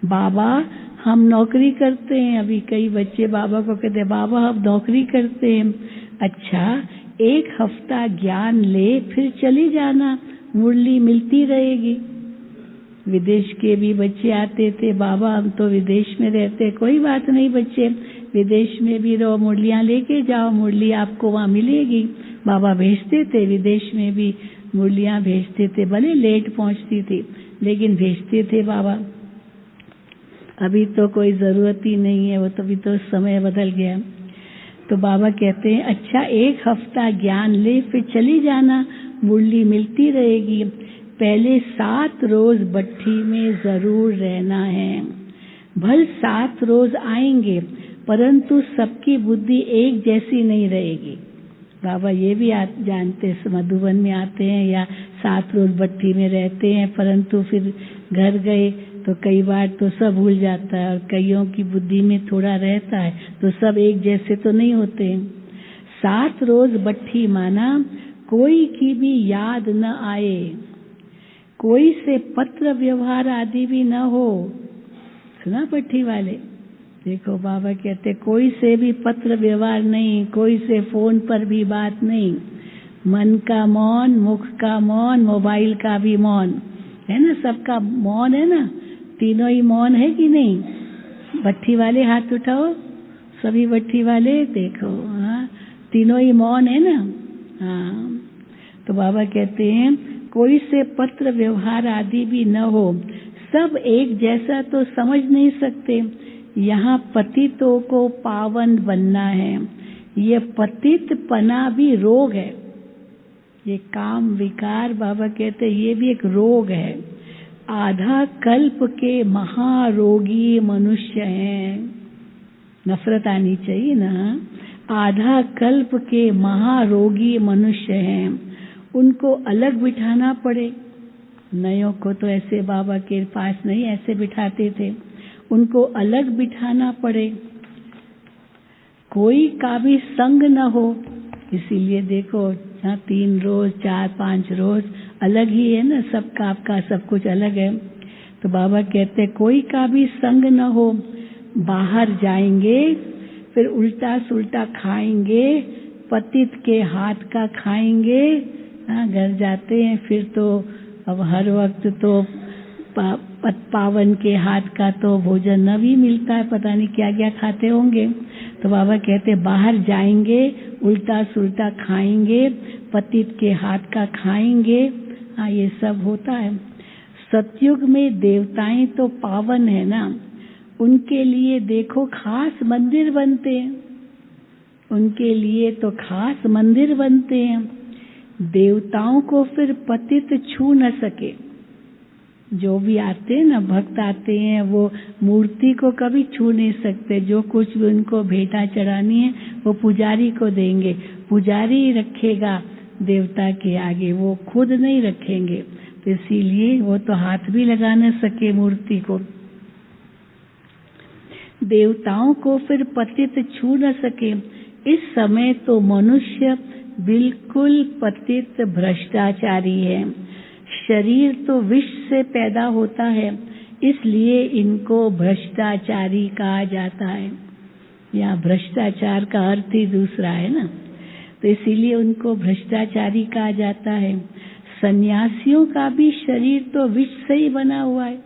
Speaker 1: बाबा हम नौकरी करते हैं, अभी कई बच्चे बाबा को कहते हैं बाबा हम नौकरी करते हैं। अच्छा, एक हफ्ता ज्ञान ले फिर चली जाना, मुरली मिलती रहेगी। विदेश के भी बच्चे आते थे, बाबा हम तो विदेश में रहते। कोई बात नहीं बच्चे, विदेश में भी रहो, मुरलियाँ लेके जाओ, मुरली आपको वहाँ मिलेगी। बाबा भेजते थे, विदेश में भी मुरलियाँ भेजते थे, भले लेट पहुँचती थी लेकिन भेजते थे बाबा। अभी तो कोई जरूरत ही नहीं है, वो तो अभी तो समय बदल गया। तो बाबा कहते हैं अच्छा एक हफ्ता ज्ञान ले फिर चली जाना, मुरली मिलती रहेगी। पहले 7 रोज भट्ठी में जरूर रहना है। भले 7 रोज आएंगे, परंतु सबकी बुद्धि एक जैसी नहीं रहेगी। बाबा ये भी जानते, मधुबन में आते हैं या 7 रोज भट्ठी में रहते हैं, परंतु फिर घर गए तो कई बार तो सब भूल जाता है, और कईयों की बुद्धि में थोड़ा रहता है, तो सब एक जैसे तो नहीं होते। 7 रोज भट्ठी माना कोई की भी याद न आए, कोई से पत्र व्यवहार आदि भी न हो। सुना भट्ठी वाले? देखो बाबा कहते कोई से भी पत्र व्यवहार नहीं, कोई से फोन पर भी बात नहीं, मन का मौन, मुख का मौन, मोबाइल का भी मौन है ना, सबका मौन है ना, तीनों ही मौन है कि नहीं? भट्ठी वाले हाथ उठाओ, सभी भट्ठी वाले देखो, हाँ तीनों ही मौन है ना। हाँ तो बाबा कहते हैं कोई से पत्र व्यवहार आदि भी न हो, सब एक जैसा तो समझ नहीं सकते। यहाँ पतितों को पावन बनना है। ये पतितपना भी रोग है, ये काम विकार बाबा कहते ये भी एक रोग है। आधा कल्प के महारोगी मनुष्य हैं। नफरत आनी चाहिए ना। आधा कल्प के महारोगी मनुष्य हैं, उनको अलग बिठाना पड़े। नयों को तो ऐसे बाबा के पास नहीं ऐसे बिठाते थे, उनको अलग बिठाना पड़े, कोई का भी संग न हो। इसीलिए देखो 3 रोज 4-5 रोज अलग ही है ना, सबका आपका सब कुछ अलग है। तो बाबा कहते कोई का भी संग न हो। बाहर जाएंगे फिर उल्टा सुल्टा खाएंगे, पतित के हाथ का खाएंगे। घर जाते हैं फिर तो अब हर वक्त तो पावन के हाथ का तो भोजन न भी मिलता है, पता नहीं क्या क्या खाते होंगे। तो बाबा कहते बाहर जाएंगे, उल्टा सुल्टा खाएंगे, पतित के हाथ का खाएंगे। हाँ ये सब होता है। सतयुग में देवताएं तो पावन है ना, उनके लिए देखो खास मंदिर बनते हैं, उनके लिए तो खास मंदिर बनते हैं। देवताओं को फिर पतित छू न सके। जो भी आते हैं ना, भक्त आते हैं, वो मूर्ति को कभी छू नहीं सकते। जो कुछ भी उनको भेंटा चढ़ानी है वो पुजारी को देंगे, पुजारी रखेगा देवता के आगे, वो खुद नहीं रखेंगे। तो इसीलिए वो तो हाथ भी लगा न सके मूर्ति को। देवताओं को फिर पतित छू न सके। इस समय तो मनुष्य बिल्कुल पतित भ्रष्टाचारी है। शरीर तो विष से पैदा होता है, इसलिए इनको भ्रष्टाचारी कहा जाता है। यहाँ भ्रष्टाचार का अर्थ ही दूसरा है ना, तो इसीलिए उनको भ्रष्टाचारी कहा जाता है। सन्यासियों का भी शरीर तो विष से ही बना हुआ है,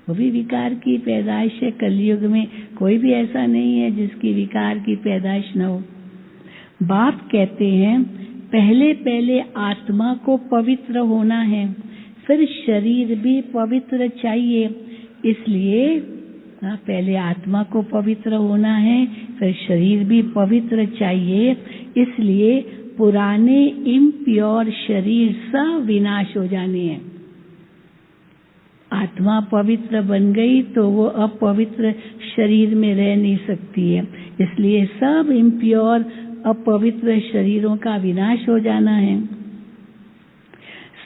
Speaker 1: वो भी विकार की पैदाइश है। कलयुग में कोई भी ऐसा नहीं है जिसकी विकार की पैदाइश न हो। बाप कहते हैं पहले पहले आत्मा को पवित्र होना है, फिर शरीर भी पवित्र चाहिए। इसलिए पहले आत्मा को पवित्र होना है, फिर शरीर भी पवित्र चाहिए। इसलिए पुराने इम्प्योर शरीर सब विनाश हो जाने हैं। आत्मा पवित्र बन गई तो वो अपवित्र शरीर में रह नहीं सकती है। इसलिए सब इम्प्योर अपवित्र शरीरों का विनाश हो जाना है,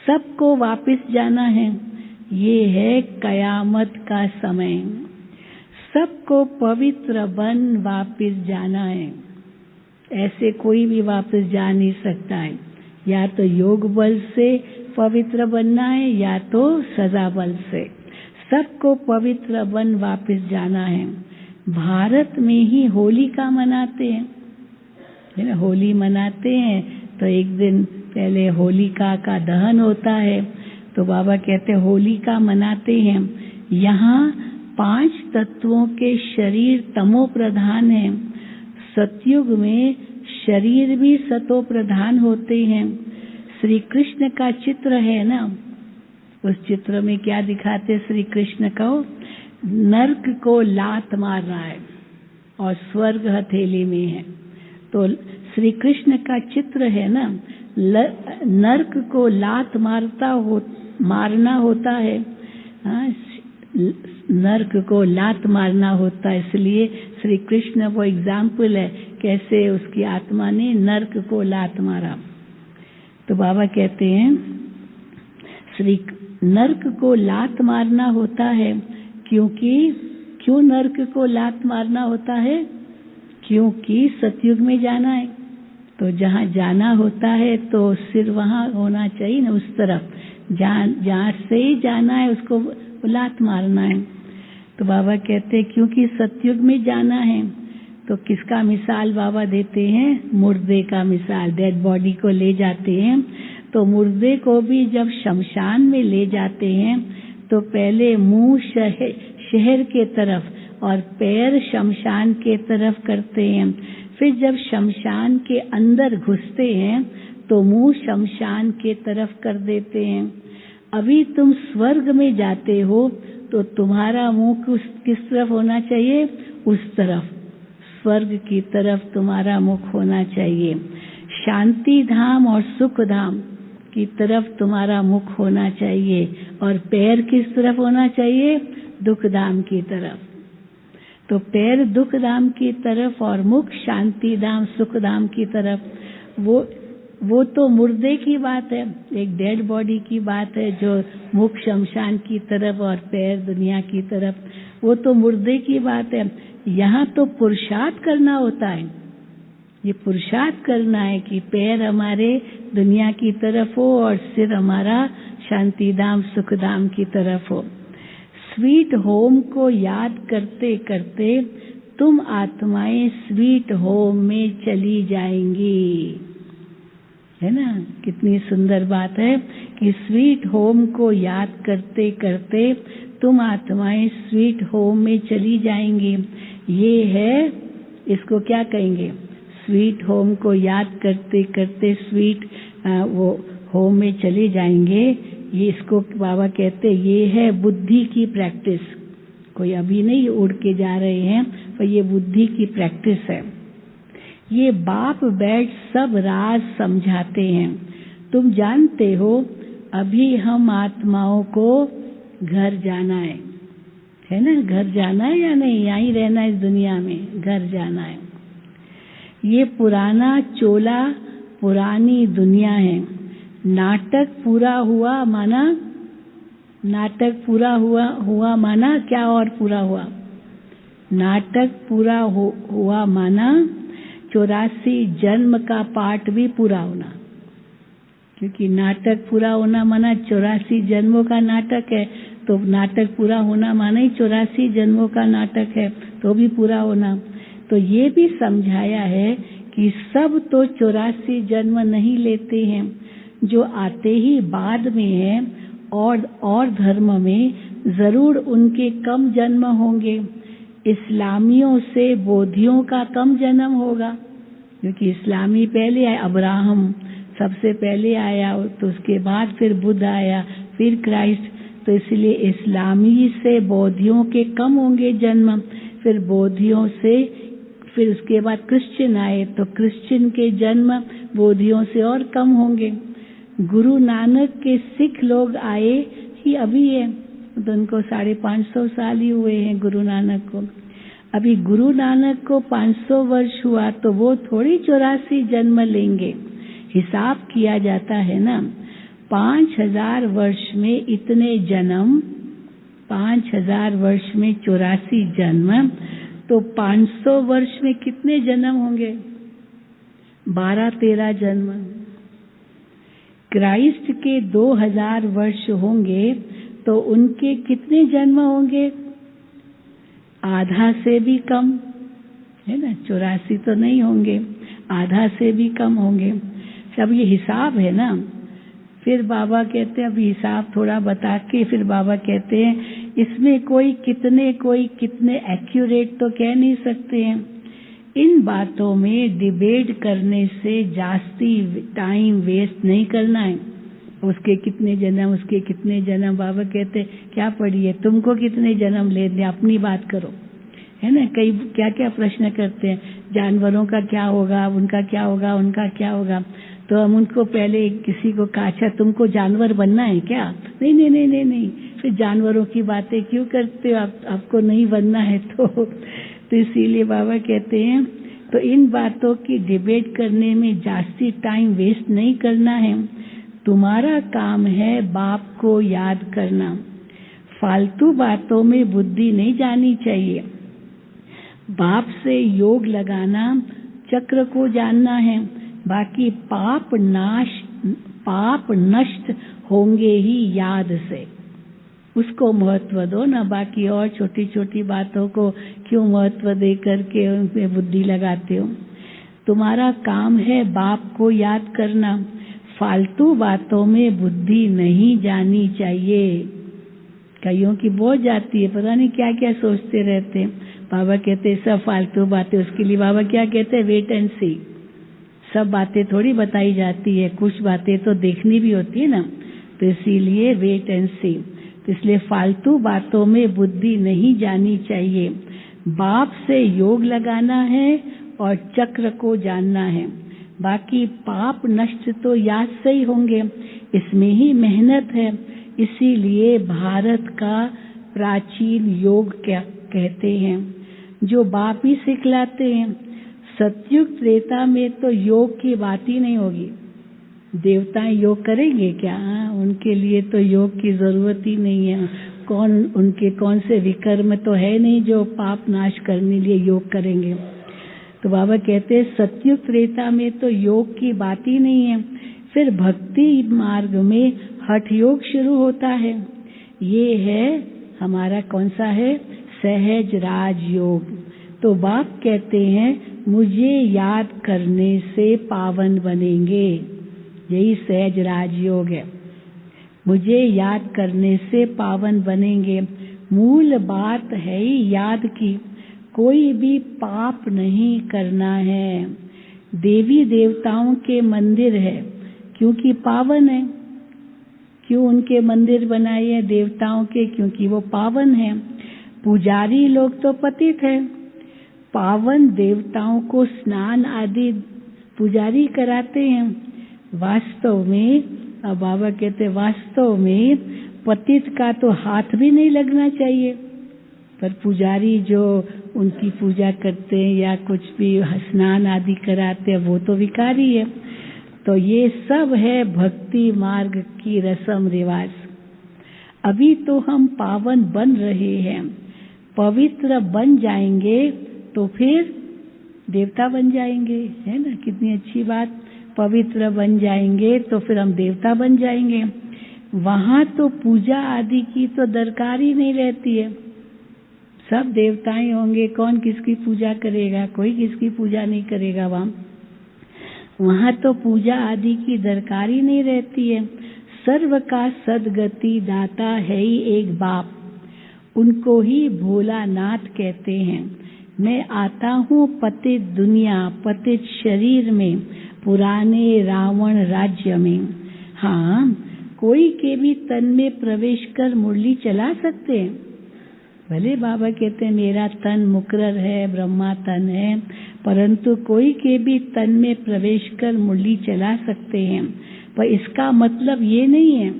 Speaker 1: सबको वापस जाना है। ये है कयामत का समय। सबको पवित्र बन वापस जाना है। ऐसे कोई भी वापस जा नहीं सकता है। या तो योग बल से पवित्र बनना है या तो सजा बल से। सबको पवित्र बन वापस जाना है। भारत में ही होलिका मनाते हैं, है ना, होली मनाते हैं तो एक दिन पहले होलिका का दहन होता है। तो बाबा कहते होलिका मनाते हैं। यहाँ 5 तत्वों के शरीर तमो प्रधान है। सतयुग में शरीर भी सतो प्रधान होते हैं। श्री कृष्ण का चित्र है ना, उस चित्र में क्या दिखाते श्री कृष्ण को? नर्क को लात मार रहा है और स्वर्ग हथेली में है। तो श्री कृष्ण का चित्र है ना, नर्क को लात मारता मारना होता है, नर्क को लात मारना होता है। इसलिए श्री कृष्ण वो एग्जाम्पल है कैसे उसकी आत्मा ने नर्क को लात मारा। तो बाबा कहते हैं नर्क को लात मारना होता है क्यों नर्क को लात मारना होता है? क्योंकि सतयुग में जाना है। तो जहाँ जाना होता है तो सिर वहाँ होना चाहिए ना, उस तरफ जहाँ से ही जाना है उसको लात मारना है। तो बाबा कहते हैं क्योंकि सतयुग में जाना है। तो किसका मिसाल बाबा देते हैं? मुर्दे का मिसाल। डेड बॉडी को ले जाते हैं तो मुर्दे को भी जब शमशान में ले जाते हैं तो पहले मुंह शहर के तरफ और पैर शमशान के तरफ करते हैं। फिर जब शमशान के अंदर घुसते हैं तो मुंह शमशान के तरफ कर देते हैं। अभी तुम स्वर्ग में जाते हो तो तुम्हारा मुंह किस तरफ होना चाहिए? उस तरफ, स्वर्ग की तरफ तुम्हारा मुख होना चाहिए। शांति धाम और सुख धाम की तरफ तुम्हारा मुख होना चाहिए। और पैर किस तरफ होना चाहिए? दुख धाम की तरफ। तो पैर दुख धाम की तरफ और मुख शांति धाम सुख धाम की तरफ। वो तो मुर्दे की बात है, एक डेड बॉडी की बात है, जो मुख शमशान की तरफ और पैर दुनिया की तरफ, वो तो मुर्दे की बात है। यहाँ तो पुरुषार्थ करना होता है। ये पुरुषार्थ करना है कि पैर हमारे दुनिया की तरफ हो और सिर हमारा शांति धाम सुख धाम की तरफ हो। स्वीट होम को याद करते करते तुम आत्माएं स्वीट होम में चली जाएंगी। है ना, कितनी सुंदर बात है कि स्वीट होम को याद करते करते तुम आत्माएं स्वीट होम में चली जाएंगी। ये है, इसको क्या कहेंगे? स्वीट होम को याद करते करते स्वीट वो होम में चले जाएंगे। ये इसको बाबा कहते ये है बुद्धि की प्रैक्टिस। कोई अभी नहीं उड़ के जा रहे हैं, पर ये बुद्धि की प्रैक्टिस है। ये बाप बैठ सब राज समझाते हैं। तुम जानते हो अभी हम आत्माओं को घर जाना है ना? घर जाना है या नहीं? यहीं रहना है इस दुनिया में, घर जाना है। ये पुराना चोला पुरानी दुनिया है। नाटक पूरा हुआ माना, नाटक पूरा हुआ माना क्या? और पूरा हुआ नाटक पूरा हुआ माना 84 जन्म का पाठ भी पूरा होना। क्योंकि नाटक पूरा होना माना 84 जन्मों का नाटक है, तो नाटक पूरा होना माना ही 84 जन्मों का नाटक है, तो भी पूरा होना। तो ये भी समझाया है कि सब तो 84 जन्म नहीं लेते हैं, जो आते ही बाद में हैं और धर्म में जरूर उनके कम जन्म होंगे। इस्लामियों से बोधियों का कम जन्म होगा, क्योंकि इस्लामी पहले आया, अब्राहम सबसे पहले आया, तो उसके बाद फिर बुद्ध आया, फिर क्राइस्ट। तो इसलिए इस्लामी से बोधियों के कम होंगे जन्म, फिर बोधियों से फिर उसके बाद क्रिश्चियन आए, तो क्रिश्चियन के जन्म बोधियों से और कम होंगे। गुरु नानक के सिख लोग आए ही अभी है, तो उनको 550 साल ही हुए हैं गुरु नानक को। अभी गुरु नानक को 500 वर्ष हुआ, तो वो थोड़ी 84 जन्म लेंगे। हिसाब किया जाता है ना, 5000 वर्ष में इतने जन्म, 5000 वर्ष में 84 जन्म, तो 500 वर्ष में कितने जन्म होंगे? 12-13 जन्म। क्राइस्ट के 2000 वर्ष होंगे, तो उनके कितने जन्म होंगे? आधा से भी कम, है ना? 84 तो नहीं होंगे, आधा से भी कम होंगे। सब ये हिसाब है ना। फिर बाबा कहते हैं, अभी हिसाब थोड़ा बता के फिर बाबा कहते हैं इसमें कोई कितने एक्यूरेट तो कह नहीं सकते हैं। इन बातों में डिबेट करने से जास्ती टाइम वेस्ट नहीं करना है। उसके कितने जन्म, बाबा कहते क्या पढ़िए, तुमको कितने जन्म लेने, अपनी बात करो, है ना? कई क्या क्या प्रश्न करते हैं, जानवरों का क्या होगा, उनका क्या होगा, उनका क्या होगा। तो हम उनको पहले किसी को कहा, अच्छा तुमको जानवर बनना है क्या? नहीं नहीं नहीं नहीं नहीं, फिर जानवरों की बातें क्यों करते हो, आपको नहीं बनना है तो इसीलिए बाबा कहते हैं तो इन बातों की डिबेट करने में जास्ती टाइम वेस्ट नहीं करना है। तुम्हारा काम है बाप को याद करना। फालतू बातों में बुद्धि नहीं जानी चाहिए। बाप से योग लगाना, चक्र को जानना है। बाकी पाप नष्ट होंगे ही याद से, उसको महत्व दो ना। बाकी और छोटी छोटी बातों को क्यों महत्व दे करके उनमें बुद्धि लगाते हो। तुम्हारा काम है बाप को याद करना। फालतू बातों में बुद्धि नहीं जानी चाहिए। कईयों की बहुत जाती है, पता नहीं क्या क्या सोचते रहते हैं। बाबा कहते हैं सब फालतू बातें। उसके लिए बाबा क्या कहते हैं, वेट एंड सी। सब बातें थोड़ी बताई जाती है, कुछ बातें तो देखनी भी होती है ना, तो इसीलिए वेट एंड सी। तो इसलिए फालतू बातों में बुद्धि नहीं जानी चाहिए। बाप से योग लगाना है और चक्र को जानना है। बाकी पाप नष्ट तो याद से ही होंगे, इसमें ही मेहनत है। इसीलिए भारत का प्राचीन योग क्या कहते हैं, जो बाप ही सिखलाते हैं। सतयुग त्रेता में तो योग की बात ही नहीं होगी। देवताएं योग करेंगे क्या? उनके लिए तो योग की जरूरत ही नहीं है। उनके कौन से विकर्म तो है नहीं जो पाप नाश करने लिए योग करेंगे। तो बाबा कहते हैं सतयुग त्रेता में तो योग की बात ही नहीं है। फिर भक्ति मार्ग में हठ योग शुरू होता है। ये है हमारा कौन सा है, सहज राजयोग। तो बाप कहते हैं मुझे याद करने से पावन बनेंगे। यही सहज राजयोग है, मुझे याद करने से पावन बनेंगे। मूल बात है ही याद की, कोई भी पाप नहीं करना है। देवी देवताओं के मंदिर है क्योंकि पावन है। क्यों उनके मंदिर बनाए हैं देवताओं के? क्योंकि वो पावन है। पुजारी लोग तो पतित है। पावन देवताओं को स्नान आदि पुजारी कराते हैं। वास्तव में, अब बाबा कहते वास्तव में पतित का तो हाथ भी नहीं लगना चाहिए, पर पुजारी जो उनकी पूजा करते हैं या कुछ भी स्नान आदि कराते हैं वो तो विकारी है। तो ये सब है भक्ति मार्ग की रस्म रिवाज। अभी तो हम पावन बन रहे हैं, पवित्र बन जाएंगे तो फिर देवता बन जाएंगे, है ना? कितनी अच्छी बात। पवित्र बन जाएंगे तो फिर हम देवता बन जाएंगे। वहां तो पूजा आदि की तो दरकार ही नहीं रहती है। सब देवताएं होंगे, कौन किसकी पूजा करेगा? कोई किसकी पूजा नहीं करेगा। वहां तो पूजा आदि की दरकार ही नहीं रहती है। सर्व का सदगति दाता है ही एक बाप, उनको ही भोलानाथ कहते हैं। मैं आता हूँ पतित दुनिया पतित शरीर में, पुराने रावण राज्य में। हाँ, कोई के भी तन में प्रवेश कर मुरली चला सकते हैं। भले बाबा कहते हैं मेरा तन मुकर्रर है, ब्रह्मा तन है, परंतु कोई के भी तन में प्रवेश कर मुरली चला सकते हैं। पर इसका मतलब ये नहीं है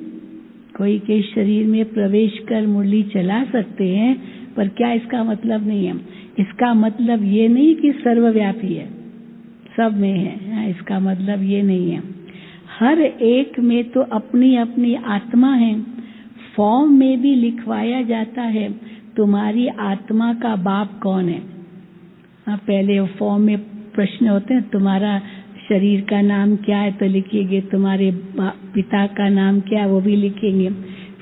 Speaker 1: कोई के शरीर में प्रवेश कर मुरली चला सकते हैं, पर क्या इसका मतलब नहीं है? इसका मतलब ये नहीं कि सर्वव्यापी है, सब में है। इसका मतलब ये नहीं है। हर एक में तो अपनी अपनी आत्मा है। फॉर्म में भी लिखवाया जाता है तुम्हारी आत्मा का बाप कौन है। पहले फॉर्म में प्रश्न होते हैं तुम्हारा शरीर का नाम क्या है तो लिखिएगा, तुम्हारे पिता का नाम क्या है वो भी लिखेंगे।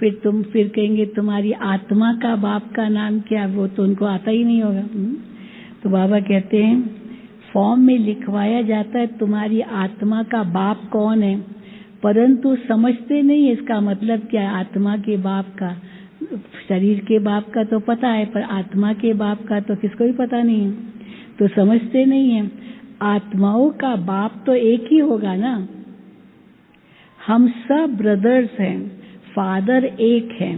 Speaker 1: फिर कहेंगे तुम्हारी आत्मा का बाप का नाम क्या, वो तो उनको आता ही नहीं होगा। तो बाबा कहते हैं फॉर्म में लिखवाया जाता है तुम्हारी आत्मा का बाप कौन है, परंतु समझते नहीं है इसका मतलब क्या है। आत्मा के बाप का, शरीर के बाप का तो पता है, पर आत्मा के बाप का तो किसको भी पता नहीं है, तो समझते नहीं है। आत्माओं का बाप तो एक ही होगा ना। हम सब ब्रदर्स हैं, फादर एक है,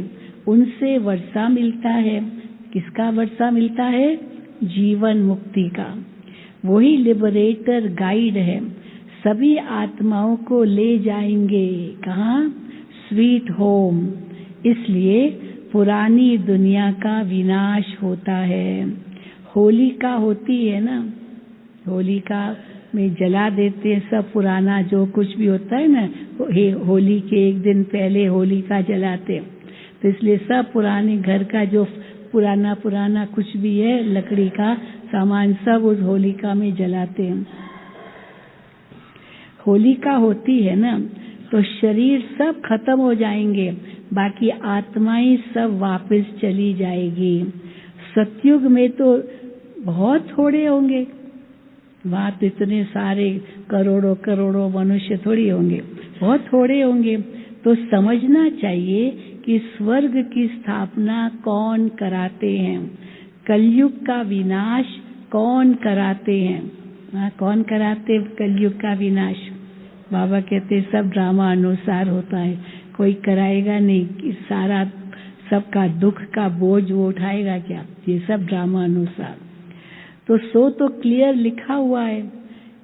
Speaker 1: उनसे वर्षा मिलता है। किसका वर्षा मिलता है? जीवन मुक्ति का। वही लिबरेटर गाइड है। सभी आत्माओं को ले जाएंगे। कहाँ? Sweet home. इसलिए पुरानी दुनिया का विनाश होता है। होलिका होती है ना, होलिका में जला देते हैं सब पुराना जो कुछ भी होता है ना, होली के एक दिन पहले होलिका जलाते। तो इसलिए सब पुराने घर का जो पुराना कुछ भी है लकड़ी का सामान सब उस होलिका में जलाते हैं। होलिका होती है ना तो शरीर सब खत्म हो जाएंगे, बाकी आत्माएं सब वापस चली जाएगी। सतयुग में तो बहुत थोड़े होंगे, वहां तो इतने सारे करोड़ों मनुष्य थोड़ी होंगे, बहुत थोड़े होंगे। तो समझना चाहिए कि स्वर्ग की स्थापना कौन कराते हैं, कलयुग का विनाश कौन कराते हैं। कौन कराते कलयुग का विनाश? बाबा कहते सब ड्रामा अनुसार होता है, कोई कराएगा नहीं, सारा सबका दुख का बोझ वो उठाएगा क्या? ये सब ड्रामा अनुसार। तो क्लियर लिखा हुआ है।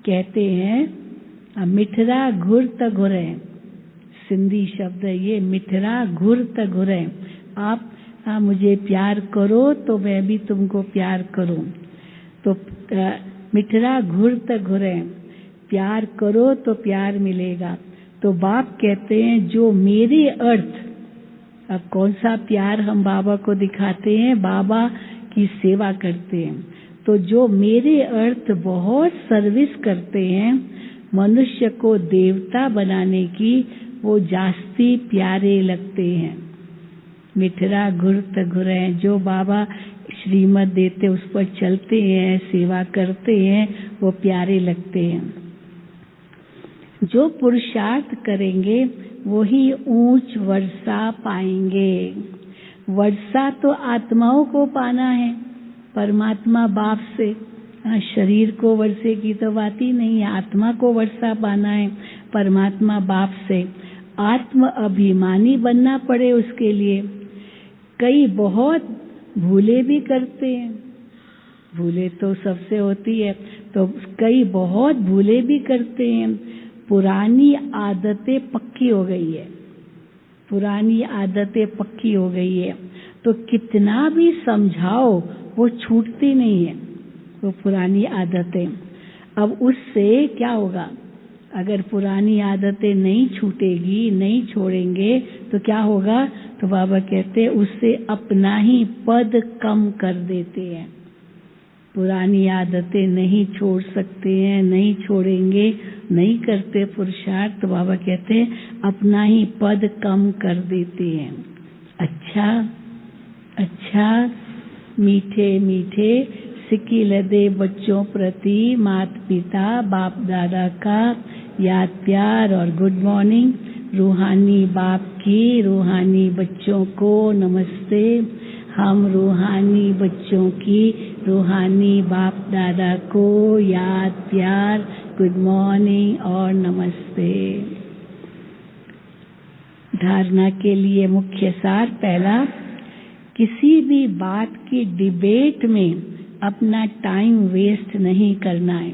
Speaker 1: कहते हैं मिठरा घुर त घुरे, सिंधी शब्द है ये, मिठरा घुर त घुरे। आप मुझे प्यार करो तो मैं भी तुमको प्यार करूं। तो मिठरा घुर त घुरे, प्यार करो तो प्यार मिलेगा। तो बाप कहते हैं जो मेरे अर्थ, अब कौन सा प्यार हम बाबा को दिखाते हैं? बाबा की सेवा करते हैं। तो जो मेरे अर्थ बहुत सर्विस करते हैं मनुष्य को देवता बनाने की, वो जास्ती प्यारे लगते हैं। मिठरा घुर त घुरे, जो बाबा श्रीमत देते उस पर चलते हैं, सेवा करते हैं, वो प्यारे लगते हैं। जो पुरुषार्थ करेंगे वही ऊंच वर्षा पाएंगे। वर्षा तो आत्माओं को पाना है परमात्मा बाप से। शरीर को वर्षे की तो बात ही नहीं है, आत्मा को वर्षा पाना है परमात्मा बाप से। आत्म अभिमानी बनना पड़े उसके लिए। कई बहुत भूले भी करते हैं, भूले तो सबसे होती है, तो कई बहुत भूले भी करते हैं। पुरानी आदतें पक्की हो गई है, पुरानी आदतें पक्की हो गई है, तो कितना भी समझाओ वो छूटती नहीं है वो पुरानी आदतें। अब उससे क्या होगा? अगर पुरानी आदतें नहीं छूटेगी, नहीं छोड़ेंगे तो क्या होगा? तो बाबा कहते हैं उससे अपना ही पद कम कर देते हैं। पुरानी आदतें नहीं छोड़ सकते हैं, नहीं छोड़ेंगे, नहीं करते पुरुषार्थ, तो बाबा कहते हैं अपना ही पद कम कर देते हैं। अच्छा मीठे मीठे सिक्की लदे बच्चों प्रति माता पिता बाप दादा का याद प्यार और गुड मॉर्निंग। रूहानी बाप की रूहानी बच्चों को नमस्ते। हम रूहानी बच्चों की रूहानी बाप दादा को याद प्यार गुड मॉर्निंग और नमस्ते। धारणा के लिए मुख्य सार। पहला, किसी भी बात की डिबेट में अपना टाइम वेस्ट नहीं करना है।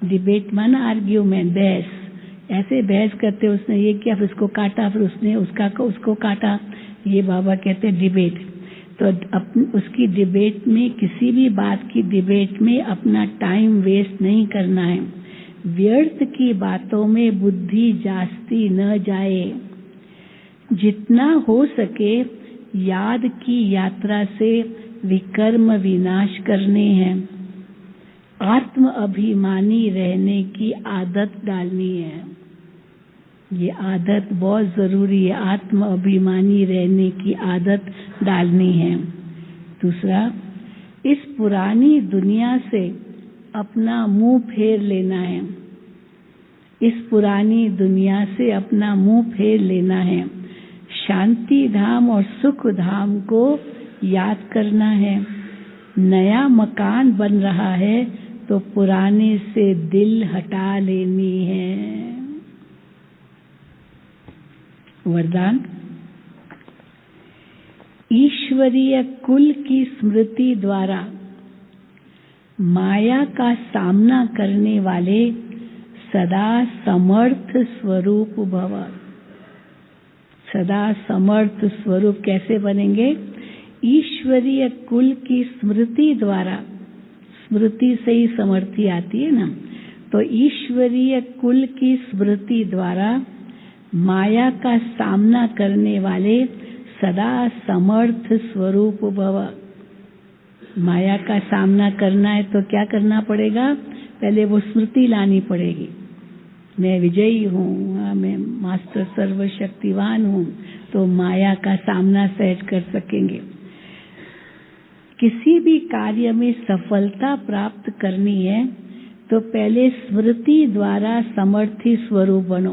Speaker 1: डिबेट माना आर्ग्यूमेंट, बहस। ऐसे बहस करते उसने ये किया फिर उसको काटा, फिर उसने उसको काटा, ये बाबा कहते हैं डिबेट। तो उसकी डिबेट में, किसी भी बात की डिबेट में अपना टाइम वेस्ट नहीं करना है। व्यर्थ की बातों में बुद्धि जास्ती न जाए। जितना हो सके याद की यात्रा से विकर्म विनाश करने हैं। आत्म अभिमानी रहने की आदत डालनी है। ये आदत बहुत जरूरी है, आत्म अभिमानी रहने की आदत डालनी है। दूसरा, इस पुरानी दुनिया से अपना मुंह फेर लेना है। इस पुरानी दुनिया से अपना मुंह फेर लेना है। शांति धाम और सुख धाम को याद करना है। नया मकान बन रहा है तो पुराने से दिल हटा लेनी है। वरदान, ईश्वरीय कुल की स्मृति द्वारा माया का सामना करने वाले सदा समर्थ स्वरूप भव। सदा समर्थ स्वरूप कैसे बनेंगे? ईश्वरीय कुल की स्मृति द्वारा। स्मृति से ही समर्थी आती है ना, तो ईश्वरीय कुल की स्मृति द्वारा माया का सामना करने वाले सदा समर्थ स्वरूप भव। माया का सामना करना है तो क्या करना पड़ेगा? पहले वो स्मृति लानी पड़ेगी, मैं विजयी हूँ, मैं मास्टर सर्वशक्तिवान हूँ, तो माया का सामना सहज कर सकेंगे। किसी भी कार्य में सफलता प्राप्त करनी है तो पहले स्मृति द्वारा समर्थी स्वरूप बनो।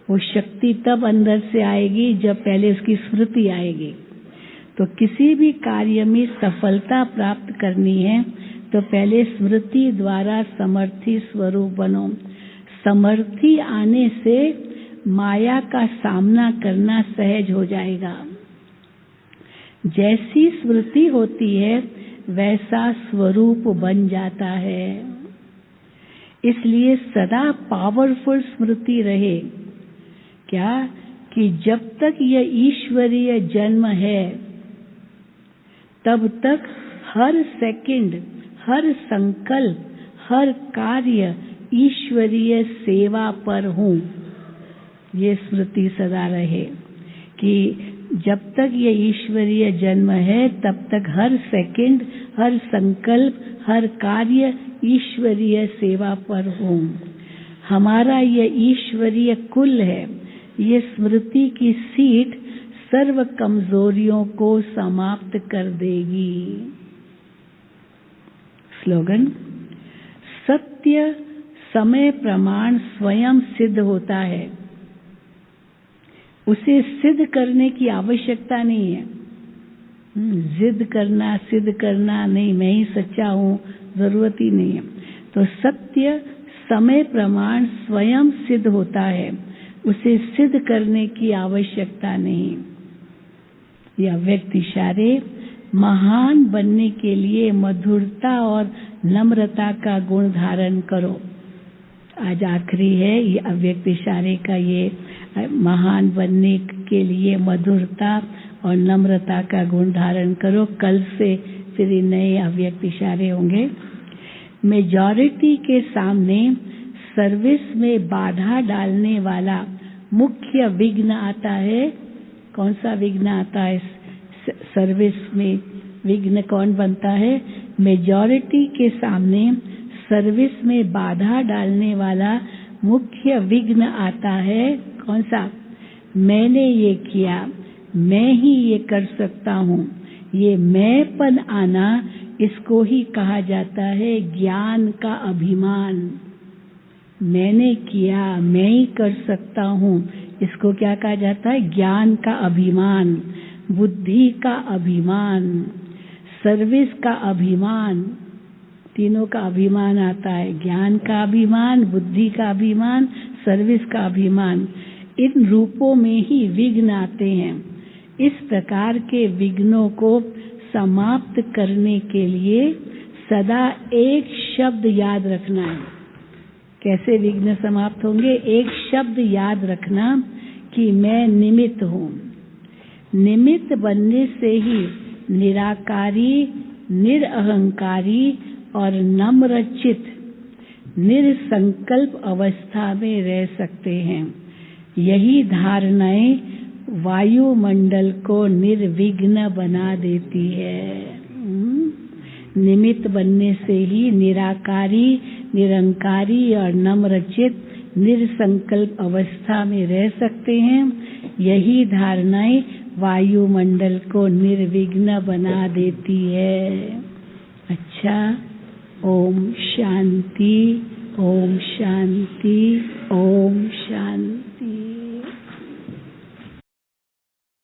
Speaker 1: वो शक्ति तब अंदर से आएगी जब पहले उसकी स्मृति आएगी। तो किसी भी कार्य में सफलता प्राप्त करनी है तो पहले स्मृति द्वारा समर्थी स्वरूप बनो। समर्थी आने से माया का सामना करना सहज हो जाएगा। जैसी स्मृति होती है वैसा स्वरूप बन जाता है। इसलिए सदा पावरफुल स्मृति रहे। क्या? कि जब तक यह ईश्वरीय जन्म है तब तक हर सेकंड, हर संकल्प, हर कार्य ईश्वरीय सेवा पर हूँ। ये स्मृति सदा रहे कि जब तक ये ईश्वरीय जन्म है तब तक हर सेकंड, हर संकल्प, हर कार्य ईश्वरीय सेवा पर हूँ। हमारा ये ईश्वरीय कुल है। ये स्मृति की सीट सर्व कमजोरियों को समाप्त कर देगी। स्लोगन: सत्य समय प्रमाण स्वयं सिद्ध होता है, उसे सिद्ध करने की आवश्यकता नहीं है। जिद करना, सिद्ध करना नहीं, मैं ही सच्चा हूँ, जरूरत ही नहीं है। तो सत्य समय प्रमाण स्वयं सिद्ध होता है, उसे सिद्ध करने की आवश्यकता नहीं। यह अव्यक्त इशारे महान बनने के लिए मधुरता और नम्रता का गुण धारण करो। आज आखिरी है ये अव्यक्त इशारे का। ये महान बनने के लिए मधुरता और नम्रता का गुण धारण करो। कल से फिर नए अव्यक्त इशारे होंगे। मेजॉरिटी के सामने सर्विस में बाधा डालने वाला मुख्य विघ्न आता है। कौन सा विघ्न आता है? सर्विस में विघ्न कौन बनता है? मेजॉरिटी के सामने सर्विस में बाधा डालने वाला मुख्य विघ्न आता है। कौन सा? मैंने ये किया, मैं ही ये कर सकता हूँ। ये मैंपन आना, इसको ही कहा जाता है ज्ञान का अभिमान। मैंने किया, मैं ही कर सकता हूँ, इसको क्या कहा जाता है? ज्ञान का अभिमान, बुद्धि का अभिमान, सर्विस का अभिमान। तीनों का अभिमान आता है। ज्ञान का अभिमान, बुद्धि का अभिमान, सर्विस का अभिमान। इन रूपों में ही विघ्न आते हैं। इस प्रकार के विघ्नों को समाप्त करने के लिए सदा एक शब्द याद रखना है। कैसे विघ्न समाप्त होंगे? एक शब्द याद रखना कि मैं निमित्त हूँ। निमित्त बनने से ही निराकारी, निरअहंकारी और नम्रचित, निरसंकल्प अवस्था में रह सकते हैं। यही धारणाएं वायुमंडल को निर्विघ्न बना देती है। निमित्त बनने से ही निराकारी, निरंकारी और नम्रचित, निरसंकल्प अवस्था में रह सकते हैं। यही धारणाएं वायुमंडल को निर्विघ्न बना देती है। अच्छा, ओम शांति, ओम शांति, ओम